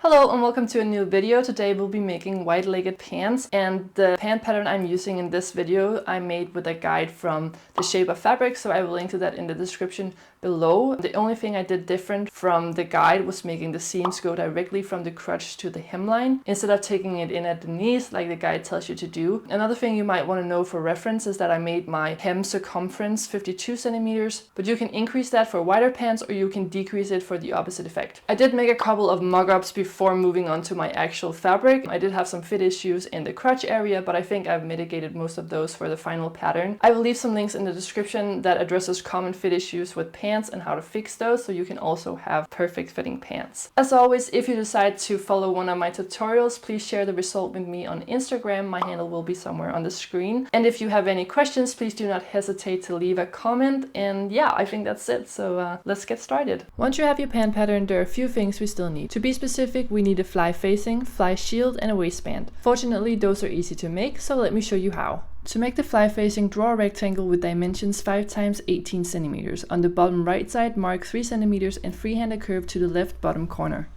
Hello and welcome to a new video. Today we'll be making wide-legged pants, and the pant pattern I'm using in this video I made with a guide from The Shape of Fabric, so I will link to that in the description below. The only thing I did different from the guide was making the seams go directly from the crotch to the hemline instead of taking it in at the knees like the guide tells you to do. Another thing you might want to know for reference is that I made my hem circumference 52 centimeters, but you can increase that for wider pants or you can decrease it for the opposite effect. I did make a couple of mock-ups before moving on to my actual fabric. I did have some fit issues in the crotch area, but I think I've mitigated most of those for the final pattern. I will leave some links in the description that addresses common fit issues with pants and how to fix those, so you can also have perfect fitting pants. As always, if you decide to follow one of my tutorials, please share the result with me on Instagram. My handle will be somewhere on the screen. And if you have any questions, please do not hesitate to leave a comment. And yeah, I think that's it. So let's get started. Once you have your pant pattern, there are a few things we still need. To be specific, we need a fly facing, fly shield, and a waistband. Fortunately, those are easy to make, so let me show you how. To make the fly facing, draw a rectangle with dimensions 5 x 18 centimeters. On the bottom right side, mark 3 centimeters and freehand a curve to the left bottom corner.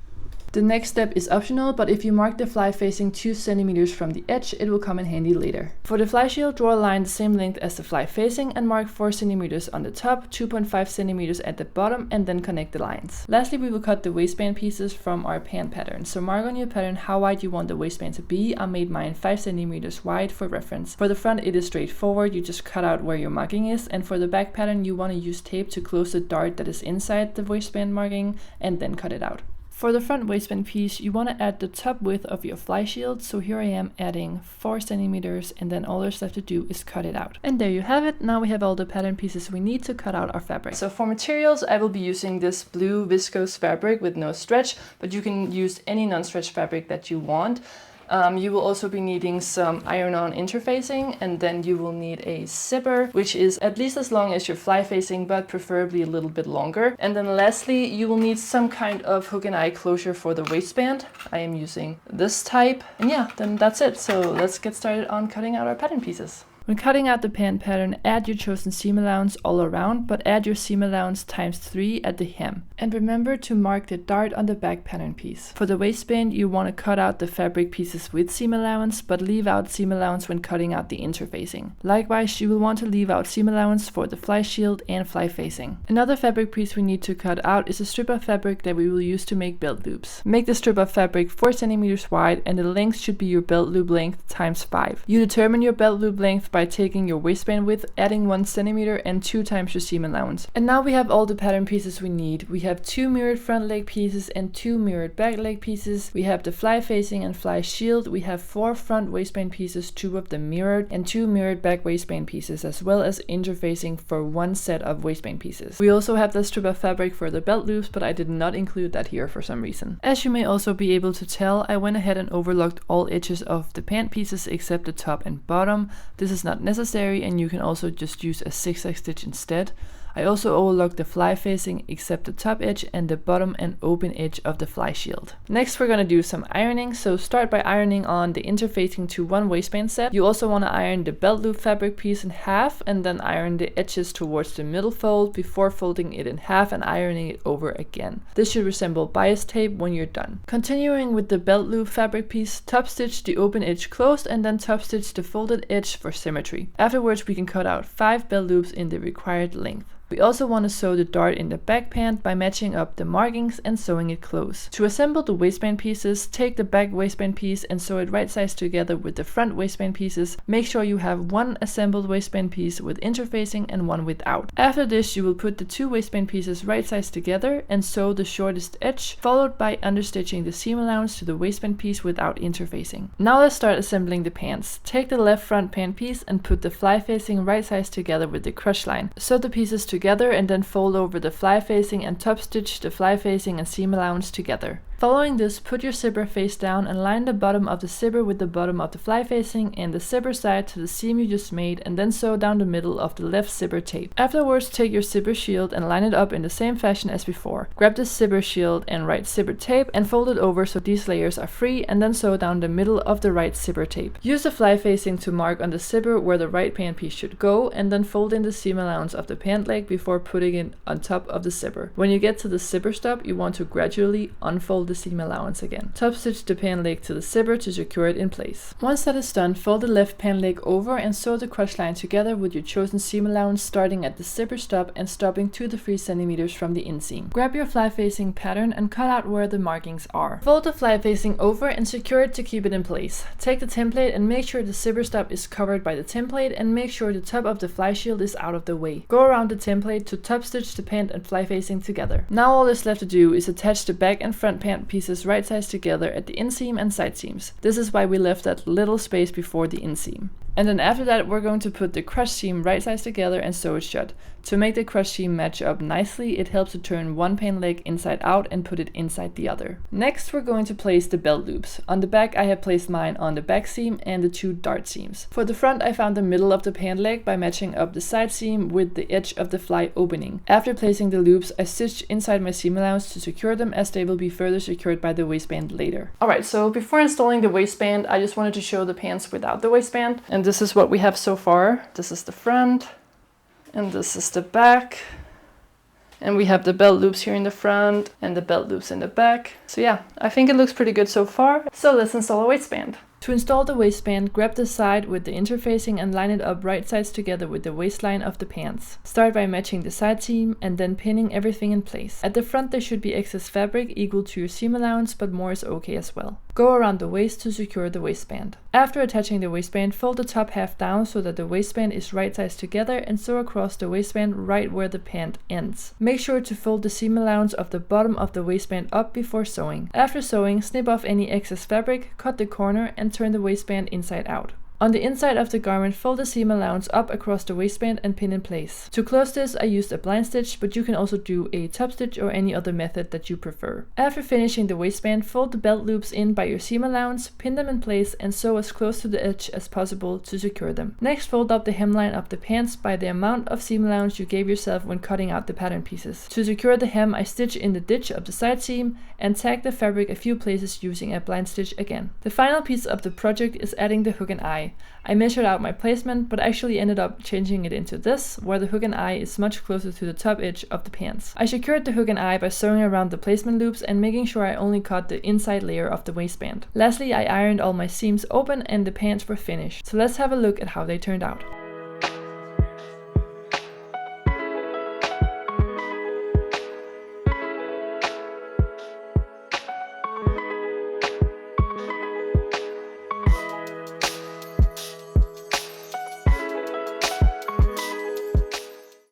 The next step is optional, but if you mark the fly facing 2 centimeters from the edge, it will come in handy later. For the fly shield, draw a line the same length as the fly facing and mark 4 centimeters on the top, 2.5 centimeters at the bottom, and then connect the lines. Lastly, we will cut the waistband pieces from our pant pattern. So mark on your pattern how wide you want the waistband to be. I made mine 5 centimeters wide for reference. For the front, it is straightforward. You just cut out where your marking is. And for the back pattern, you want to use tape to close the dart that is inside the waistband marking and then cut it out. For the front waistband piece, you want to add the top width of your fly shield, so here I am adding 4 centimeters, and then all there's left to do is cut it out. And there you have it. Now we have all the pattern pieces we need to cut out our fabric. So for materials, I will be using this blue viscose fabric with no stretch, but you can use any non-stretch fabric that you want. You will also be needing some iron-on interfacing, and then you will need a zipper, which is at least as long as your fly facing, but preferably a little bit longer. And then lastly, you will need some kind of hook and eye closure for the waistband. I am using this type. And yeah, then that's it. So let's get started on cutting out our pattern pieces. When cutting out the pant pattern, add your chosen seam allowance all around, but add your seam allowance ×3 at the hem. And remember to mark the dart on the back pattern piece. For the waistband, you want to cut out the fabric pieces with seam allowance, but leave out seam allowance when cutting out the interfacing. Likewise, you will want to leave out seam allowance for the fly shield and fly facing. Another fabric piece we need to cut out is a strip of fabric that we will use to make belt loops. Make the strip of fabric 4 centimeters wide, and the length should be your belt loop length ×5. You determine your belt loop length by taking your waistband width, adding 1 centimeter, and 2 times your seam allowance. And now we have all the pattern pieces we need. We have 2 mirrored front leg pieces and 2 mirrored back leg pieces. We have the fly facing and fly shield. We have 4 front waistband pieces, 2 of them mirrored, and 2 mirrored back waistband pieces, as well as interfacing for 1 set of waistband pieces. We also have the strip of fabric for the belt loops, but I did not include that here for some reason. As you may also be able to tell, I went ahead and overlocked all edges of the pant pieces except the top and bottom. This is not necessary, and you can also just use a zigzag stitch instead. I also overlocked the fly facing except the top edge and the bottom and open edge of the fly shield. Next, we're going to do some ironing. So start by ironing on the interfacing to 1 waistband set. You also want to iron the belt loop fabric piece in half, and then iron the edges towards the middle fold before folding it in half and ironing it over again. This should resemble bias tape when you're done. Continuing with the belt loop fabric piece, top stitch the open edge closed and then top stitch the folded edge for symmetry. Afterwards, we can cut out 5 belt loops in the required length. We also want to sew the dart in the back pant by matching up the markings and sewing it close. To assemble the waistband pieces, take the back waistband piece and sew it right size together with the front waistband pieces. Make sure you have 1 assembled waistband piece with interfacing and 1 without. After this, you will put the 2 waistband pieces right size together and sew the shortest edge, followed by understitching the seam allowance to the waistband piece without interfacing. Now let's start assembling the pants. Take the left front pant piece and put the fly facing right size together with the crotch line. Sew the pieces together and then fold over the fly facing and top stitch the fly facing and seam allowance together. Following this, put your zipper face down and line the bottom of the zipper with the bottom of the fly facing and the zipper side to the seam you just made, and then sew down the middle of the left zipper tape. Afterwards, take your zipper shield and line it up in the same fashion as before. Grab the zipper shield and right zipper tape and fold it over so these layers are free, and then sew down the middle of the right zipper tape. Use the fly facing to mark on the zipper where the right pant piece should go, and then fold in the seam allowance of the pant leg before putting it on top of the zipper. When you get to the zipper stop, you want to gradually unfold the the seam allowance again. Top stitch the pant leg to the zipper to secure it in place. Once that is done, fold the left pant leg over and sew the crotch line together with your chosen seam allowance, starting at the zipper stop and stopping 2 to 3 centimeters from the inseam. Grab your fly facing pattern and cut out where the markings are. Fold the fly facing over and secure it to keep it in place. Take the template and make sure the zipper stop is covered by the template, and make sure the top of the fly shield is out of the way. Go around the template to top stitch the pant and fly facing together. Now all that's left to do is attach the back and front pant pieces right sides together at the inseam and side seams. This is why we left that little space before the inseam. And then after that, we're going to put the crotch seam right sides together and sew it shut. To make the crotch seam match up nicely, it helps to turn one pant leg inside out and put it inside the other. Next, we're going to place the belt loops. On the back, I have placed mine on the back seam and the 2 dart seams. For the front, I found the middle of the pant leg by matching up the side seam with the edge of the fly opening. After placing the loops, I stitched inside my seam allowance to secure them, as they will be further secured by the waistband later. Alright, so before installing the waistband, I just wanted to show the pants without the waistband. And this is what we have so far. This is the front, and this is the back. And we have the belt loops here in the front and the belt loops in the back. So yeah, I think it looks pretty good so far. So let's install a waistband. To install the waistband, grab the side with the interfacing and line it up right sides together with the waistline of the pants. Start by matching the side seam and then pinning everything in place. At the front there should be excess fabric equal to your seam allowance, but more is okay as well. Go around the waist to secure the waistband. After attaching the waistband, fold the top half down so that the waistband is right sides together and sew across the waistband right where the pant ends. Make sure to fold the seam allowance of the bottom of the waistband up before sewing. After sewing, snip off any excess fabric, cut the corner and turn the waistband inside out. On the inside of the garment, fold the seam allowance up across the waistband and pin in place. To close this, I used a blind stitch, but you can also do a top stitch or any other method that you prefer. After finishing the waistband, fold the belt loops in by your seam allowance, pin them in place and sew as close to the edge as possible to secure them. Next, fold up the hemline of the pants by the amount of seam allowance you gave yourself when cutting out the pattern pieces. To secure the hem, I stitch in the ditch of the side seam and tag the fabric a few places using a blind stitch again. The final piece of the project is adding the hook and eye. I measured out my placement, but actually ended up changing it into this, where the hook and eye is much closer to the top edge of the pants. I secured the hook and eye by sewing around the placement loops and making sure I only cut the inside layer of the waistband. Lastly, I ironed all my seams open and the pants were finished. So let's have a look at how they turned out.